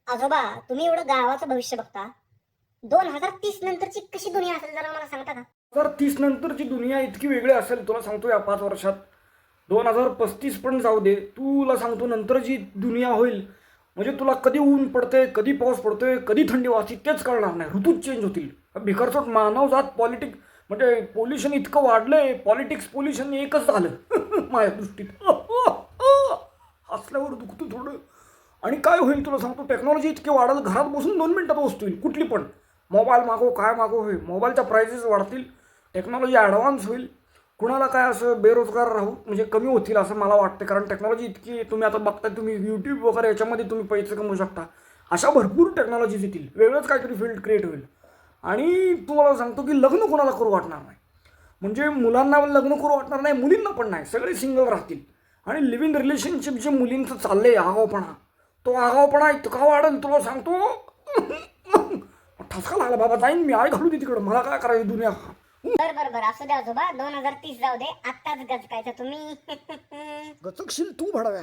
आजोबा, तुम्ही एवढं गावाचं भविष्य बघता. 2030 नंतरची कशी दुनिया असेल जरा मला सांगता का? 2030 नंतरची दुनिया इतकी वेगळी असेल, तुला सांगतो या 5 वर्षात. 2035 पण जाऊ दे, तुला सांगतो नंतर जी दुनिया होईल, म्हणजे तुला कधी ऊन पडते, कधी पाऊस पडतोय, कधी थंडी वाजते तेच कळणार नाही. ऋतूच चेंज होतील. भिकारचोट मानवजात पॉलिटिक्स म्हणजे पोल्युशन इतकं वाढलंय, पॉलिटिक्स पोल्युशन एकच झालं माझ्या दृष्टीत. हसल्यावर दुखतं थोडं. आणि काय होईल तुला सांगतो, टेक्नॉलॉजी इतकी वाढेल, घरात बसून 2 मिनिटात वस्तू येईल कुठली पण. मोबाईल मागव, काय मागव, होईल. मोबाईलच्या प्राइसेस वाढतील, टेक्नॉलॉजी ॲडव्हान्स होईल. कुणाला काय असं बेरोजगार राहू म्हणजे कमी होतील असं मला वाटतं. कारण टेक्नॉलॉजी इतकी, तुम्ही आता बघताय, तुम्ही यूट्यूब वगैरे याच्यामध्ये तुम्ही पैसे कमवू शकता. अशा भरपूर टेक्नॉलॉजीज येतील, वेगळंच काहीतरी फील्ड क्रिएट होईल. आणि तुम्हाला सांगतो की लग्न कोणाला करू वाटणार नाही. म्हणजे मुलांना लग्न करू वाटणार नाही, मुलींना पण नाही, सगळे सिंगल राहतील. आणि लिव्ह इन रिलेशनशिप जे मुलींचं चाललंय आगावपणा, तो आगावपणा इतका वाढेल तुला सांगतो. ठसका लागला बाबा, जाईन मी, आय घालू दे तिकडं, मला काय करायची दुनिया. बर असू द्या आजोबा, 2030 जाऊ दे, आत्ताच गचकायचं तुम्ही. गचकशील तू भडव्या.